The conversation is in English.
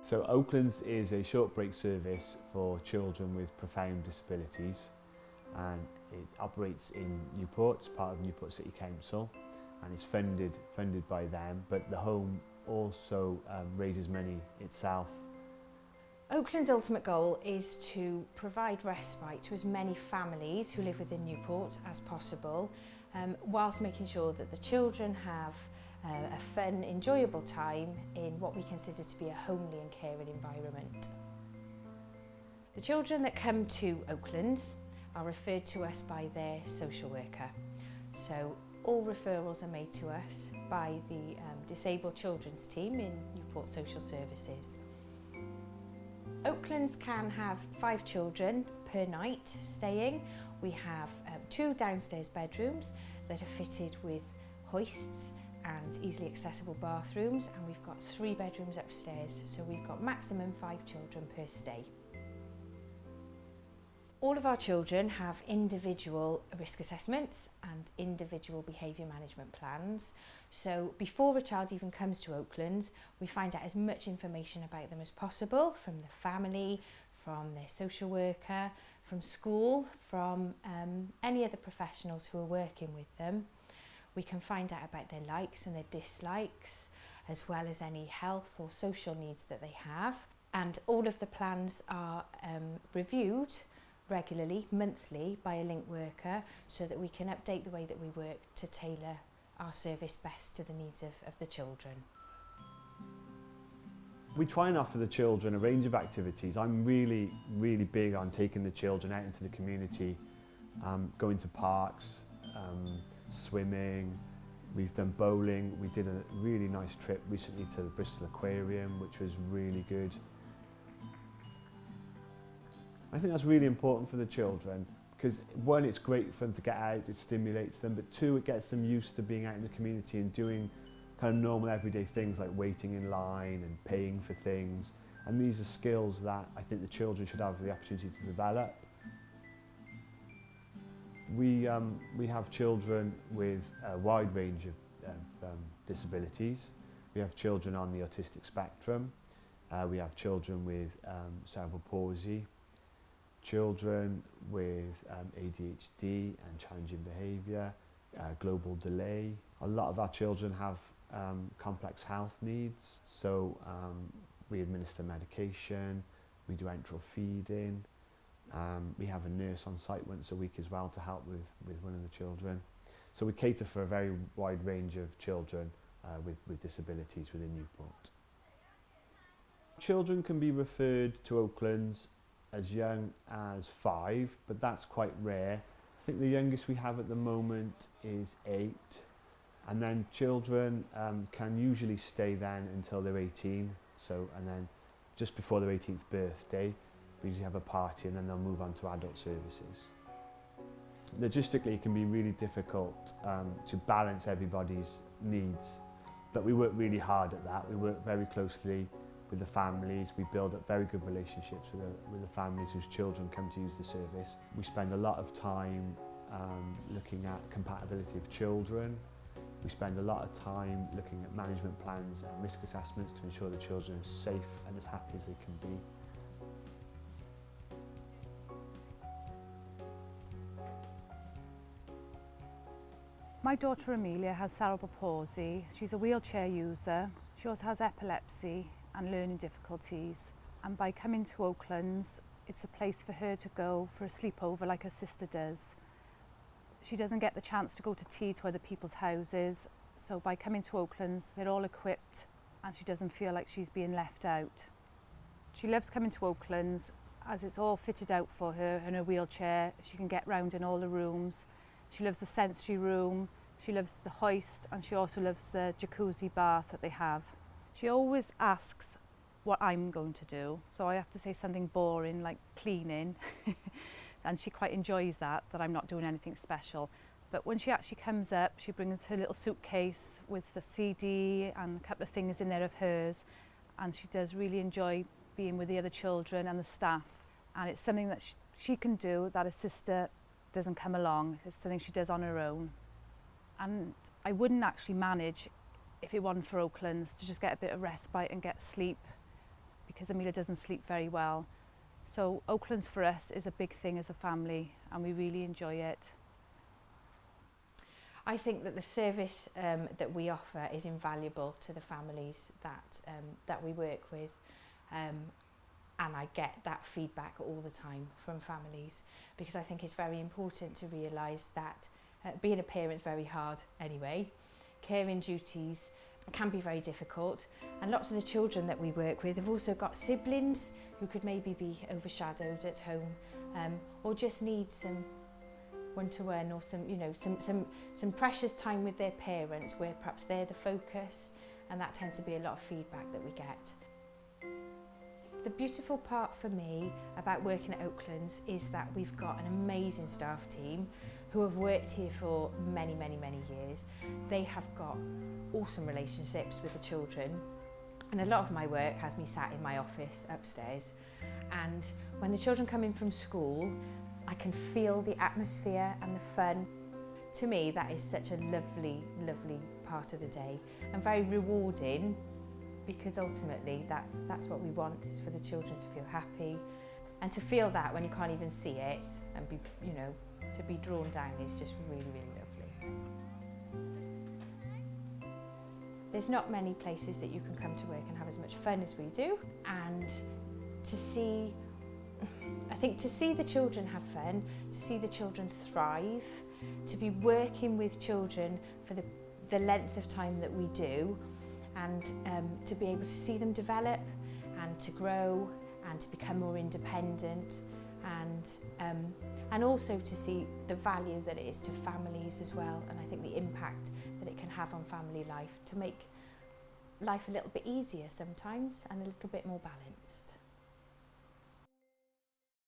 So Oaklands is a short break service for children with profound disabilities, and it operates in Newport, it's part of Newport City Council, and it's funded by them, but the home also raises money itself. Oakland's ultimate goal is to provide respite to as many families who live within Newport as possible, whilst making sure that the children have a fun, enjoyable time in what we consider to be a homely and caring environment. The children that come to Oaklands are referred to us by their social worker. So all referrals are made to us by the Disabled Children's Team in Newport Social Services. Oaklands can have 5 children per night staying. We have 2 downstairs bedrooms that are fitted with hoists and easily accessible bathrooms, and we've got 3 bedrooms upstairs, so we've got maximum 5 children per stay. All of our children have individual risk assessments and individual behaviour management plans. So before a child even comes to Oaklands, we find out as much information about them as possible from the family, from their social worker, from school, from any other professionals who are working with them. We can find out about their likes and their dislikes, as well as any health or social needs that they have. And all of the plans are reviewed regularly, monthly, by a link worker, so that we can update the way that we work to tailor our service best to the needs of the children. We try and offer the children a range of activities. I'm really big on taking the children out into the community, going to parks, swimming. We've done bowling. We did a really nice trip recently to the Bristol Aquarium, which was really good. I think that's really important for the children because, one, it's great for them to get out, it stimulates them, but 2, it gets them used to being out in the community and doing kind of normal everyday things like waiting in line and paying for things. And these are skills that I think the children should have the opportunity to develop. We have children with a wide range of disabilities. We have children on the autistic spectrum. We have children with cerebral palsy. Children with ADHD and challenging behaviour, global delay. A lot of our children have complex health needs, so we administer medication, we do enteral feeding, we have a nurse on site once a week as well to help with one of the children. So we cater for a very wide range of children with disabilities within Newport. Children can be referred to Oaklands as young as 5, but that's quite rare. I think the youngest we have at the moment is 8, and then children can usually stay then until they're 18, and then just before their 18th birthday we usually have a party, and then they'll move on to adult services. Logistically it can be really difficult to balance everybody's needs, but we work really hard at that. We work very closely with the families. We build up very good relationships with the families whose children come to use the service. We spend a lot of time looking at compatibility of children. We spend a lot of time looking at management plans and risk assessments to ensure the children are safe and as happy as they can be. My daughter Amelia has cerebral palsy. She's a wheelchair user. She also has epilepsy and learning difficulties, and by coming to Oaklands it's a place for her to go for a sleepover like her sister does. She doesn't get the chance to go to tea to other people's houses, so by coming to Oaklands they're all equipped and she doesn't feel like she's being left out. She loves coming to Oaklands as it's all fitted out for her in her wheelchair. She can get round in all the rooms. She loves the sensory room, she loves the hoist, and she also loves the jacuzzi bath that they have. She always asks what I'm going to do, so I have to say something boring like cleaning and she quite enjoys that I'm not doing anything special. But when she actually comes up, she brings her little suitcase with the CD and a couple of things in there of hers, and she does really enjoy being with the other children and the staff, and it's something that she can do that her sister doesn't come along. It's something she does on her own, and I wouldn't actually manage if it wasn't for Oaklands to just get a bit of respite and get sleep, because Amelia doesn't sleep very well. So Oaklands for us is a big thing as a family, and we really enjoy it. I think that the service that we offer is invaluable to the families that we work with, and I get that feedback all the time from families, because I think it's very important to realise that being a parent's very hard anyway. Caring duties can be very difficult, and lots of the children that we work with have also got siblings who could maybe be overshadowed at home, or just need some one-to-one or some precious time with their parents where perhaps they're the focus, and that tends to be a lot of feedback that we get. The beautiful part for me about working at Oaklands is that we've got an amazing staff team who have worked here for many years. They have got awesome relationships with the children, and a lot of my work has me sat in my office upstairs, and when the children come in from school I can feel the atmosphere and the fun. To me that is such a lovely part of the day, and very rewarding, because ultimately that's what we want, is for the children to feel happy, and to feel that when you can't even see it, and be, to be drawn down is just really lovely. There's not many places that you can come to work and have as much fun as we do, and I think to see the children have fun, to see the children thrive, to be working with children for the length of time that we do, and to be able to see them develop and to grow and to become more independent, and also to see the value that it is to families as well, and I think the impact that it can have on family life to make life a little bit easier sometimes and a little bit more balanced.